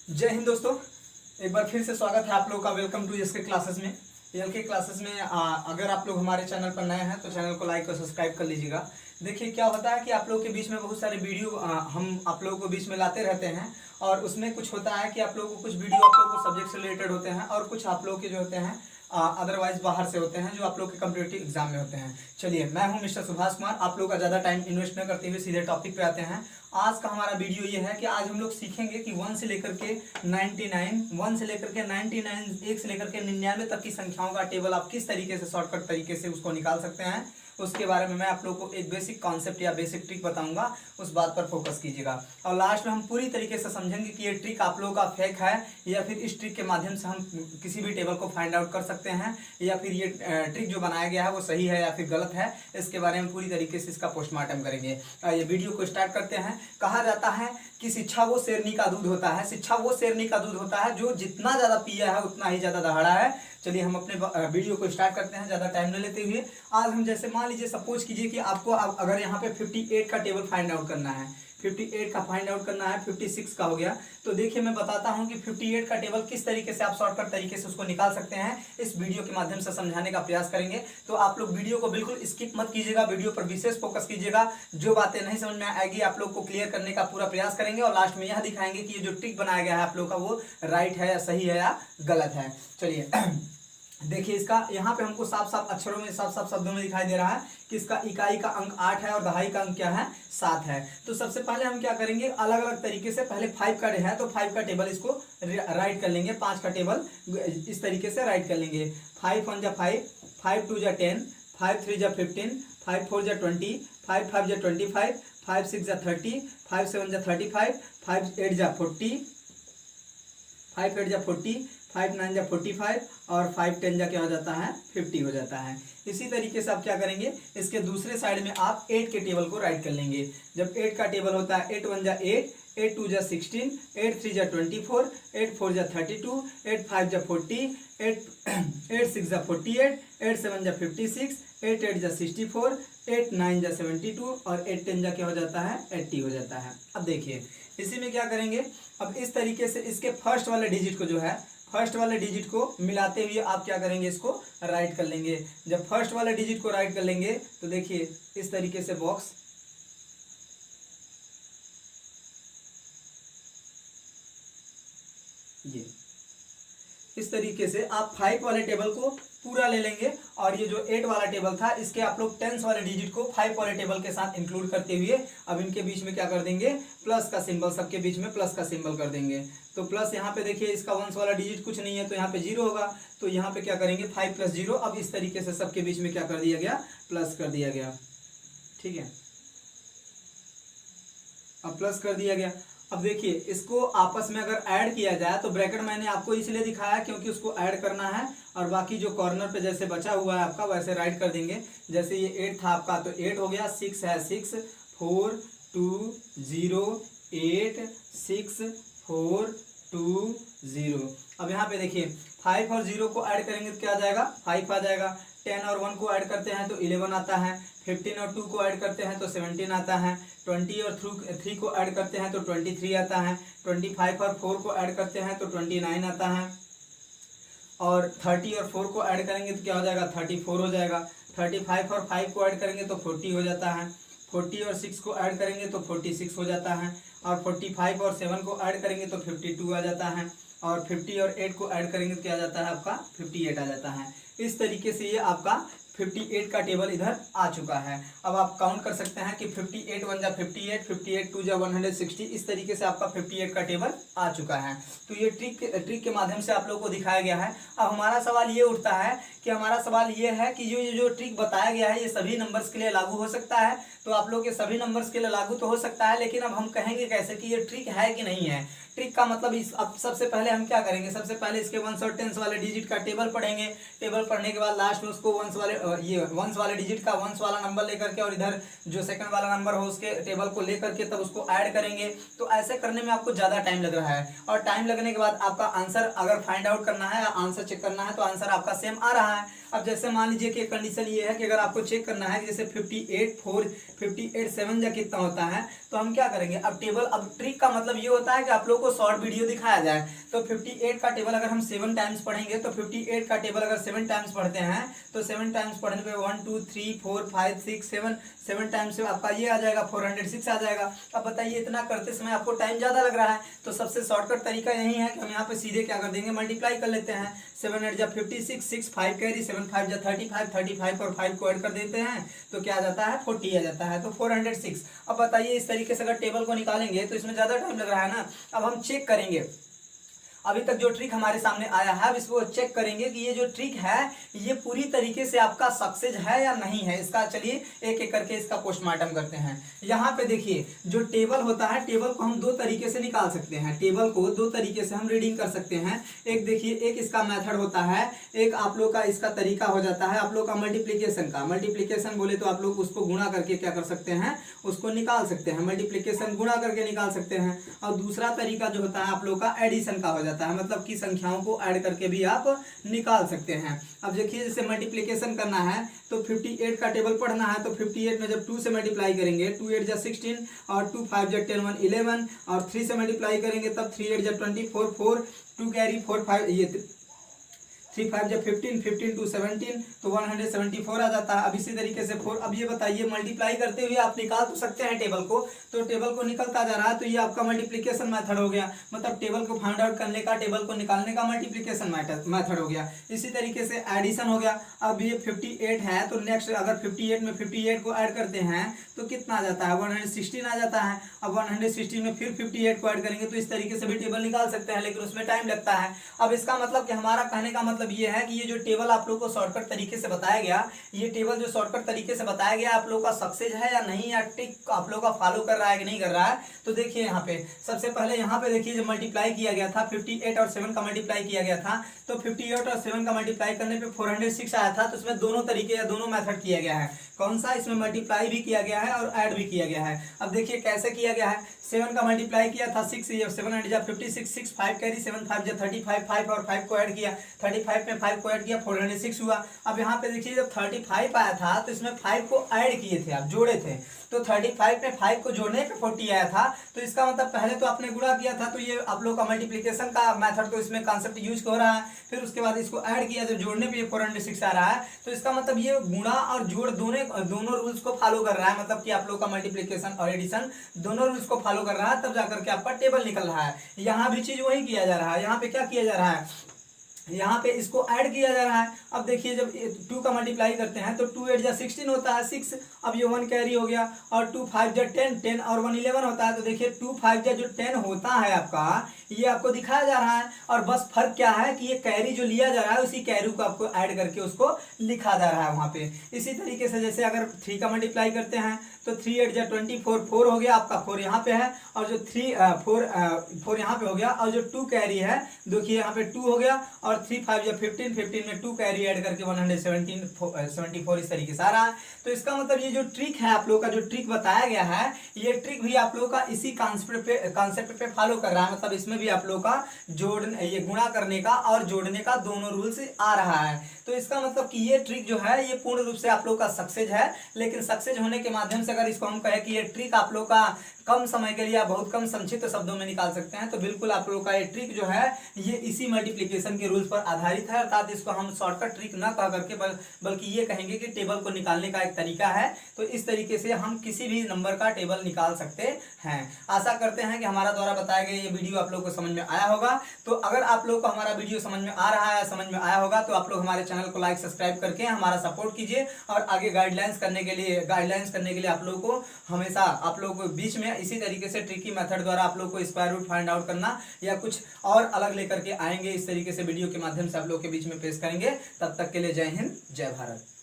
जय हिंद दोस्तों, एक बार फिर से स्वागत है आप लोगों का। वेलकम टू एल के क्लासेस में। एल के क्लासेस में अगर आप लोग हमारे चैनल पर नए हैं तो चैनल को लाइक और सब्सक्राइब कर लीजिएगा। देखिए क्या होता है कि आप लोगों के बीच में बहुत सारे वीडियो हम आप लोगों को बीच में लाते रहते हैं, और उसमें कुछ होता है कि आप लोगों को कुछ वीडियो आप लोगों को सब्जेक्ट से रिलेटेड होते हैं, और कुछ आप लोगों के जो होते हैं अदरवाइज बाहर से होते हैं, जो आप लोग के कॉम्पिटिटिव एग्जाम में होते हैं। चलिए, मैं हूं मिस्टर सुभाष कुमार। आप लोग का ज़्यादा टाइम इन्वेस्ट न करते हुए सीधे टॉपिक पे आते हैं। आज का हमारा वीडियो ये है कि आज हम लोग सीखेंगे कि 1 से लेकर के 99 एक से लेकर के 99 तक की संख्याओं का टेबल आप किस तरीके से शॉर्टकट तरीके से उसको निकाल सकते हैं। उसके बारे में मैं आप लोगों को एक बेसिक कॉन्सेप्ट या बेसिक ट्रिक बताऊंगा, उस बात पर फोकस कीजिएगा। और लास्ट में हम पूरी तरीके से समझेंगे कि ये ट्रिक आप लोगों का फेक है, या फिर इस ट्रिक के माध्यम से हम किसी भी टेबल को फाइंड आउट कर सकते हैं, या फिर ये ट्रिक जो बनाया गया है वो सही है या फिर गलत है। इसके बारे में पूरी तरीके से इसका पोस्टमार्टम करेंगे। ये वीडियो को स्टार्ट करते हैं। कहा जाता है कि शिक्षा वो शेरनी का दूध होता है, शिक्षा वो शेरनी का दूध होता है जो जितना ज़्यादा पिया है उतना ही ज़्यादा दहाड़ा है। चलिए हम अपने वीडियो को स्टार्ट करते हैं ज़्यादा टाइम न लेते हुए। आज हम जैसे मान लीजिए, सपोज कीजिए कि आपको अगर यहाँ पे 58 का टेबल फाइंड आउट करना है, 58 का फाइंड आउट करना है, 56 का हो गया। तो देखिए मैं बताता हूँ कि 58 का टेबल किस तरीके से आप शॉर्टकट तरीके से उसको निकाल सकते हैं। इस वीडियो के माध्यम से समझाने का प्रयास करेंगे। तो आप लोग वीडियो को बिल्कुल स्किप मत कीजिएगा, वीडियो पर विशेष फोकस कीजिएगा। जो बातें नहीं समझ में आएगी आप लोग को क्लियर करने का पूरा प्रयास करेंगे, और लास्ट में यह दिखाएंगे कि ये जो ट्रिक बनाया गया है आप लोग का वो राइट है या सही है या गलत है। चलिए देखिए, इसका यहाँ पे हमको साफ साफ अक्षरों में साफ साफ शब्दों में दिखाई दे रहा है कि इसका इकाई का अंक 8 है और दहाई का अंक क्या है, 7 है। तो सबसे पहले हम क्या करेंगे, अलग अलग तरीके से पहले 5 का है तो 5 का टेबल इसको राइट कर लेंगे, 5 का टेबल इस तरीके से राइट कर लेंगे। 5 1 जा 5, 5 2 जा 10, 5 3 जा 15, 5 4 जा 20, 5 5 जा 25, 5 6 जा 30, 5 7 जा 35, 5 8 जा 40, 5 8 जा 40, 5 9 जा 45, और 5 10 जा क्या हो जाता है, 50 हो जाता है। इसी तरीके से आप क्या करेंगे, इसके दूसरे साइड में आप 8 के टेबल को राइट कर लेंगे। जब 8 का टेबल होता है 8 1 जा 8, 8 2 जा 16, 8 3 जा 24, 8 4 जा 32, 8 5 जा 40, 8 6 जा 48, 8 7 जा 56, 8 8 जा 64, 8 9 जा 72, और 8 10 जा क्या हो जाता है, 80 हो जाता है। अब देखिए इसी में क्या करेंगे, अब इस तरीके से इसके फर्स्ट वाले डिजिट को जो है, फर्स्ट वाले डिजिट को मिलाते हुए आप क्या करेंगे, इसको राइट कर लेंगे। जब फर्स्ट वाले डिजिट को राइट कर लेंगे तो देखिए इस तरीके से बॉक्स, ये इस तरीके से आप 5 वाले टेबल को पूरा ले लेंगे, और ये जो 8 वाला टेबल था इसके आप लोग 10 वाले डिजिट को 5 वाले टेबल के साथ इंक्लूड करते हुए अब इनके बीच में क्या कर देंगे, प्लस का सिंबल, सबके बीच में प्लस का सिंबल कर देंगे। तो प्लस यहाँ पे देखिए इसका 1 वाला डिजिट कुछ नहीं है तो यहाँ पे 0 होगा, तो यहाँ पे क्या करेंगे 5 + 0। अब इस तरीके से सबके बीच में क्या कर दिया गया, प्लस कर दिया गया। ठीक है, अब प्लस कर दिया गया। अब देखिए इसको आपस में अगर ऐड किया जाए तो ब्रैकेट मैंने आपको इसलिए दिखाया क्योंकि उसको ऐड करना है, और बाकी जो कॉर्नर पे जैसे बचा हुआ है आपका वैसे राइट कर देंगे। जैसे ये 8 था आपका तो 8 हो गया, 6 है 6, 4 2 0 8 6 4 2 0। अब यहाँ पे देखिए 5 और 0 को ऐड करेंगे तो क्या आ जाएगा, 5 आ जाएगा। 10 और 1 को ऐड करते हैं तो 11 आता है। 15 और 2 को ऐड करते हैं तो 17 आता है। 20 और 3 को ऐड करते हैं तो 23 आता है। 25 और 4 को ऐड करते हैं तो 29 आता है। और 30 और 4 को ऐड करेंगे तो क्या हो जाएगा, 34 हो जाएगा। 35 और 5 को ऐड करेंगे तो 40 हो जाता है। 40 और 6 को ऐड करेंगे तो 46 हो जाता है। और 45 और 7 को ऐड करेंगे तो 52 आ जाता है। और 50 और 8 को ऐड करेंगे तो क्या आ जाता है आपका, 58 आ जाता है। इस तरीके से ये आपका 58 का टेबल इधर आ चुका है। अब आप काउंट कर सकते हैं कि 58 1 जा 58, 58 2 जा 160, इस तरीके से आपका 58 का टेबल आ चुका है। तो ये ट्रिक के माध्यम से आप लोगों को दिखाया गया है। अब हमारा सवाल ये उठता है कि हमारा सवाल ये है कि जो ट्रिक बताया गया है ये सभी नंबर्स के लिए लागू हो सकता है। तो आप लोग के सभी नंबर्स के लिए लागू तो हो सकता है, लेकिन अब हम कहेंगे कैसे कि ये ट्रिक है कि नहीं है। ट्रिक का मतलब अब सबसे पहले हम क्या करेंगे, सबसे पहले इसके 1 और 10 वाले डिजिट का टेबल पढ़ेंगे। टेबल पढ़ने के बाद लास्ट में उसको 1 वाले डिजिट का 1 वाला नंबर लेकर के, और इधर जो सेकंड वाला नंबर हो उसके टेबल को लेकर के तब उसको ऐड करेंगे। तो ऐसे करने में आपको ज़्यादा टाइम लग रहा है, और टाइम लगने के बाद आपका आंसर अगर फाइंड आउट करना है, आंसर चेक करना है तो आंसर आपका सेम आ रहा है। अब जैसे मान लीजिए कि कंडीशन ये है कि अगर आपको चेक करना है, जैसे 58 4 58 7 जा कितना होता है। तो हम क्या करेंगे, अब टेबल, अब ट्रिक का मतलब ये होता है कि आप लोगों को शॉर्ट वीडियो दिखाया जाए। तो 58 का टेबल अगर हम 7 टाइम्स पढ़ेंगे, तो 58 का टेबल अगर 7 टाइम्स पढ़ते हैं तो 7 टाइम्स पढ़ने पे 1 2 3 4 5 6 7 टाइम्स से आपका ये आ जाएगा 406 आ जाएगा। अब बताइए इतना करते समय आपको टाइम ज़्यादा लग रहा है, तो सबसे शॉर्टकट तरीका यही है कि हम यहाँ पे सीधे क्या कर देंगे, मल्टीप्लाई कर लेते हैं। 7 8 जा 56, 6 5 कैरी, 7 5 जा 35, 35 और 5 को ऐड कर देते हैं तो क्या आ जाता है 40 आ जाता है, तो 406। अब बताइए इस तरीके से अगर टेबल को निकालेंगे तो इसमें ज़्यादा टाइम लग रहा है ना। अब हम चेक करेंगे अभी तक जो ट्रिक हमारे सामने आया है, अब इसको चेक करेंगे कि ये जो ट्रिक है ये पूरी तरीके से आपका सक्सेस है या नहीं है। इसका चलिए एक एक करके इसका पोस्टमार्टम करते हैं। यहाँ पे देखिए जो टेबल होता है, टेबल को हम दो तरीके से निकाल सकते हैं, टेबल को दो तरीके से हम रीडिंग कर सकते हैं। एक देखिए, एक इसका मेथड होता है, एक आप लोग का इसका तरीका हो जाता है आप लोग का मल्टीप्लीकेशन का। मल्टीप्लीकेशन बोले तो आप लोग उसको गुणा करके क्या कर सकते हैं, उसको निकाल सकते हैं। मल्टीप्लीकेशन गुणा करके निकाल सकते हैं। और दूसरा तरीका जो होता है आप लोग का एडिशन का हो जाता है, मतलब कि संख्याओं को ऐड करके भी आप निकाल सकते हैं। अब देखिए जैसे मल्टीप्लिकेशन करना है तो 58 का टेबल पढ़ना है, तो 58 में जब 2 से मल्टीप्लाई करेंगे 2 8 जा 16 और 2 5 जा 10 1 11 और 3 से मल्टीप्लाई करेंगे तब 3 8 जा 24 4 2 कैरी 4 5 ये 3 5 जब 15 15 टू 17 तो 174 आ जाता है। अब इसी तरीके से 4, अब ये बताइए मल्टीप्लाई करते हुए आप निकाल तो सकते हैं टेबल को, तो टेबल को निकलता जा रहा है तो ये आपका मल्टीप्लिकेशन मेथड हो गया, मतलब टेबल को फाइंड आउट करने का, टेबल को निकालने का मल्टीप्लिकेशन मेथड हो गया। इसी तरीके से एडिशन हो गया। अब ये 58 है तो नेक्स्ट अगर 58 में 58 को ऐड करते हैं तो कितना आ जाता है 116 आ जाता है। अब 116 में फिर 58 को ऐड करेंगे तो इस तरीके से भी टेबल निकाल सकते हैं, लेकिन उसमें टाइम लगता है। अब इसका मतलब कि हमारा कहने का मतलब ये है कि ये जो टेबल आप लोगों को शॉर्टकट तरीके से बताया गया, ये टेबल जो शॉर्टकट तरीके से बताया गया आप लोगों का सक्सेस है या नहीं, या ट्रिक आप लोगों का फॉलो कर रहा है कि नहीं कर रहा है। तो देखिए यहाँ पे सबसे पहले यहाँ पे देखिए जब मल्टीप्लाई किया गया था 58 और 7 का मल्टीप्लाई किया गया था, तो 58 और 7 का मल्टीप्लाई करने पे 406 आया था। तो इसमें दोनों तरीके या दोनों मेथड किया गया है। कौन सा, इसमें मल्टीप्लाई भी किया गया है और ऐड भी किया गया है। अब देखिए कैसे किया गया है, 7 का मल्टीप्लाई किया था 6 7 8 जा 56 6 5 कैरी 7 5 जा 35 5 और 5 को ऐड किया, 35 में 5 को ऐड किया 406 हुआ। अब यहाँ पे देखिए जब 35 आया था तो इसमें 5 को ऐड किए थे, आप जोड़े थे, तो 35 में 5 को जोड़ने पे 40 आया था। तो इसका मतलब पहले तो आपने गुणा किया था, तो ये आप लोग का मल्टीप्लिकेशन का मेथड तो इसमें कॉन्सेप्ट यूज हो रहा है। फिर उसके बाद इसको ऐड किया जब जोड़ने पे 406 आ रहा है, तो इसका मतलब ये गुणा और जोड़ दोनों रूल्स को फॉलो कर रहा है, मतलब कि आप लोग का मल्टीप्लिकेशन और एडिशन दोनों रूल्स को फॉलो कर रहा है, तब जाकर के आपका टेबल निकल रहा है। यहाँ भी चीज वही किया जा रहा है। यहाँ पे क्या किया जा रहा है, यहाँ पे इसको ऐड किया जा रहा है। अब देखिए जब 2 का मल्टीप्लाई करते हैं तो 2 8 जा 16 होता है 6, अब ये 1 कैरी हो गया, और 2 5 जा 10 10 और 1 11 होता है। तो देखिए 2 5 जा जो 10 होता है आपका, ये आपको दिखाया जा रहा है। और बस फर्क क्या है कि ये कैरी जो लिया जा रहा है उसी कैरी को आपको ऐड करके उसको लिखा जा रहा है वहाँ पे। इसी तरीके से जैसे अगर 3 का मल्टीप्लाई करते हैं तो 3 8 जा 24 4 हो गया आपका, 4 यहाँ पे है, और जो 4 यहाँ पे हो गया, और जो 2 कैरी है देखिए यहाँ पे 2 हो गया, और 3 5 या 15 15 में 2 कैरी ऐड करके 174 इस तरीके से आ रहा है। तो इसका मतलब ये जो ट्रिक है आप लोग का, जो ट्रिक बताया गया है, ये ट्रिक भी आप लोग का इसी कॉन्सेप्ट पे फॉलो कर रहा है। मतलब इसमें भी आप लोग का ये गुणा करने का और जोड़ने का दोनों रूल्स आ रहा है। तो इसका मतलब कि ये ट्रिक जो है ये पूर्ण रूप से आप लोग का सक्सेस है। लेकिन सक्सेस होने के माध्यम से अगर इसको हम कहें कि ये ट्रिक आप लोग का कम समय के लिए या बहुत कम संक्षिप्त शब्दों में निकाल सकते हैं, तो बिल्कुल आप लोगों का ये ट्रिक जो है ये इसी मल्टीप्लिकेशन के रूल्स पर आधारित है। अर्थात इसको हम शॉर्टकट ट्रिक न कह करके बल्कि ये कहेंगे कि टेबल को निकालने का एक तरीका है। तो इस तरीके से हम किसी भी नंबर का टेबल निकाल सकते हैं। आशा करते हैं कि हमारा द्वारा बताया गया ये वीडियो आप लोग को समझ में आया होगा। तो अगर आप लोग को हमारा वीडियो समझ में आ रहा है, समझ में आया होगा, तो आप लोग हमारे चैनल को लाइक सब्सक्राइब करके हमारा सपोर्ट कीजिए। और आगे गाइडलाइंस करने के लिए आप लोग को हमेशा आप लोग को बीच में इसी तरीके से ट्रिकी मेथड द्वारा आप लोग को स्क्वायर रूट फाइंड आउट करना या कुछ और अलग लेकर के आएंगे। इस तरीके से वीडियो के माध्यम से आप लोग के बीच में पेश करेंगे। तब तक के लिए जय हिंद, जय भारत।